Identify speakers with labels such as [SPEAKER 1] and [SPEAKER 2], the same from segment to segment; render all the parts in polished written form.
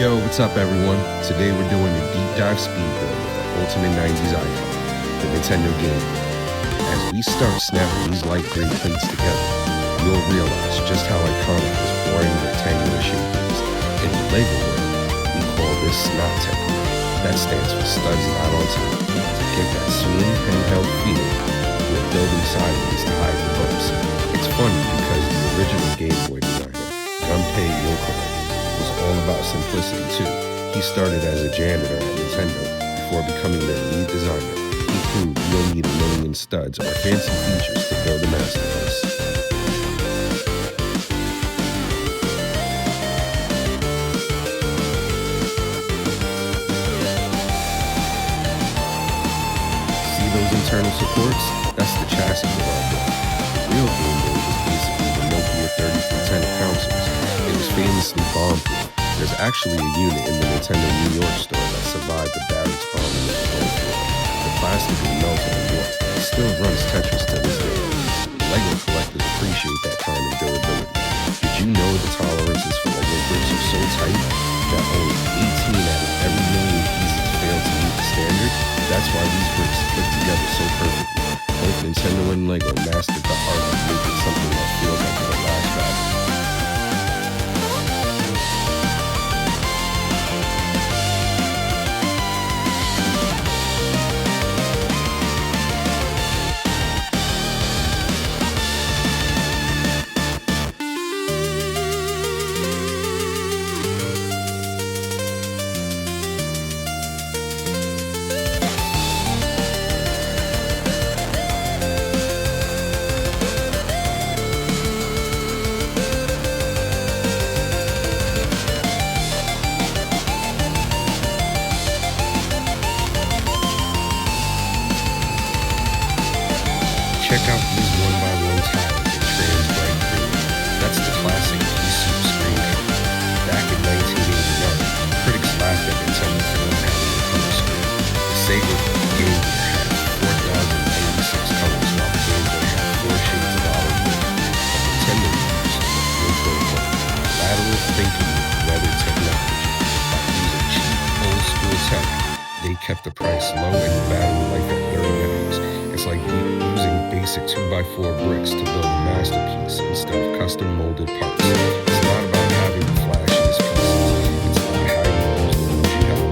[SPEAKER 1] Yo, what's up everyone? Today we're doing a deep dive speed build of the ultimate 90s icon, the Nintendo Game Boy. As we start snapping these light gray plates together, you'll realize just how iconic this boring rectangular shape is. In the LEGO world, we call this snot technique. That stands for studs not on top. To get that smooth handheld feel, we're building sideways to hide the bumps. It's funny because the original Game Boy designer, Gunpei Yokoi, was all about simplicity too. He started as a janitor at Nintendo before becoming their lead designer. He proved you don't need a million studs or fancy features to build a masterpiece. See those internal supports? That's the chassis of our block. The real Game Boy was basically the Nokia 3310 of consoles. It was famously bomb-proof. There's actually a unit in the Nintendo New York store that survived the Barracks bombing of the Cold War. The plastic is melted and warped. It still runs Tetris to this day. LEGO collectors appreciate that kind of durability. Did you know the tolerances for LEGO bricks are so tight that only 18 out of every million pieces fail to meet the standard? That's why these bricks click together so perfectly. Both Nintendo and LEGO mastered the art of making something that feels like it'll last forever. Check out these one-by-one tiles in trans bright green. That's the classic pea-soup screen cover. Back in 1989, critics laughed at Nintendo for not having a color screen. The Sega Game Gear had 4,086 colors, while the Game Boy had 4 shades of olive green. Nintendo used lateral thinking with weather technology. By using cheap, old-school tech, they kept the price low and the battery life at 30 hours. It's like using basic 2x4 bricks to build a masterpiece instead of custom molded parts. It's not about having the flashiest pieces, it's about hiding those the ones you have.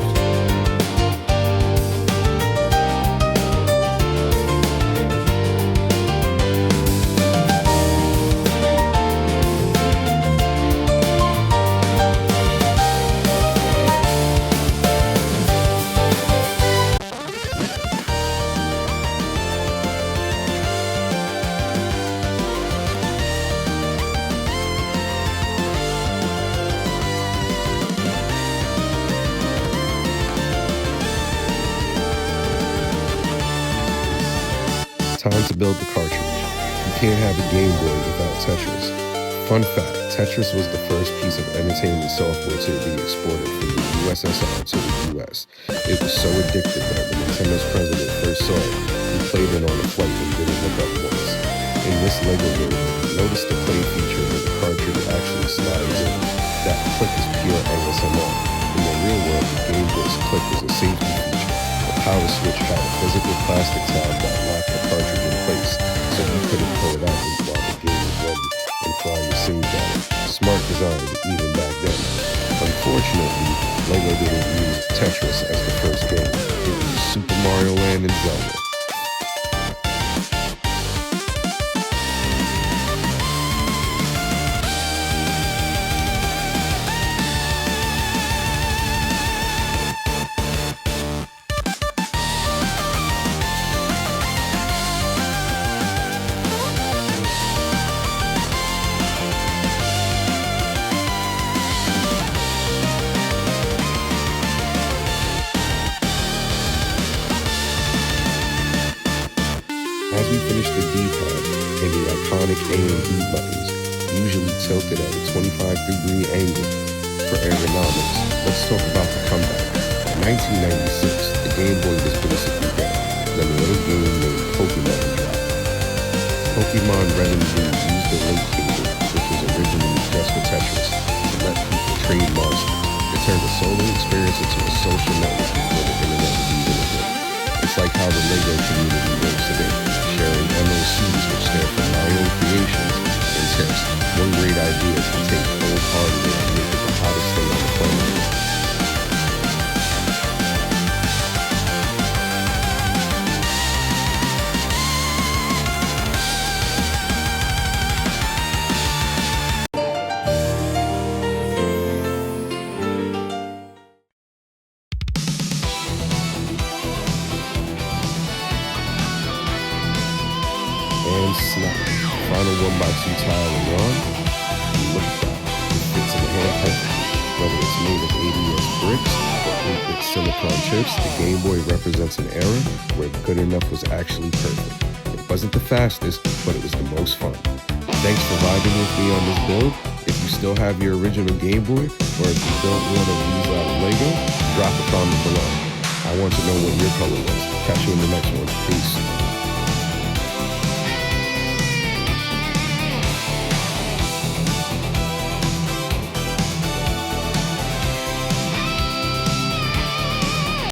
[SPEAKER 1] Time to build the cartridge. You can't have a Game Boy without Tetris. Fun fact, Tetris was the first piece of entertainment software to be exported from the USSR to the US. It was so addictive that when Nintendo's president first saw it, he played it on a flight and didn't look up once. In this LEGO version, notice the play feature where the cartridge actually slides in. That click is pure ASMR. In the real world, the Game Boy's click was a safety feature. The power switch had a physical plastic tab that locked the cartridge in place, so you couldn't pull it out while the game was ready and fly your save data. Smart design even back then. Unfortunately, LEGO didn't use Tetris as the first game. It was Super Mario Land and Zelda. As we finish the D-pad and the iconic A and B buttons, usually tilted at a 25-degree angle for ergonomics, let's talk about the comeback. In 1996, the Game Boy was basically dead. Then a little game named Pokémon dropped. Pokémon Red and Blue used the link cable, which was originally just for Tetris, to let people trade monsters. It's turned a solo experience into a social network before the internet was even a thing. It's like how the Lego community works today, sharing MOCs, which stand for My Own Creations, and tips. One great idea can take old hardware and make it the hottest thing on the planet. And snap. Final 1x2 tile and on. Look at that. It fits in the hand perfectly. Whether it's made of ABS bricks or 8-bit silicon chips, the Game Boy represents an era where good enough was actually perfect. It wasn't the fastest, but it was the most fun. Thanks for vibing with me on this build. If you still have your original Game Boy, or if you don't want to use out of Lego, drop a comment below. I want to know what your color was. Catch you in the next one. Peace.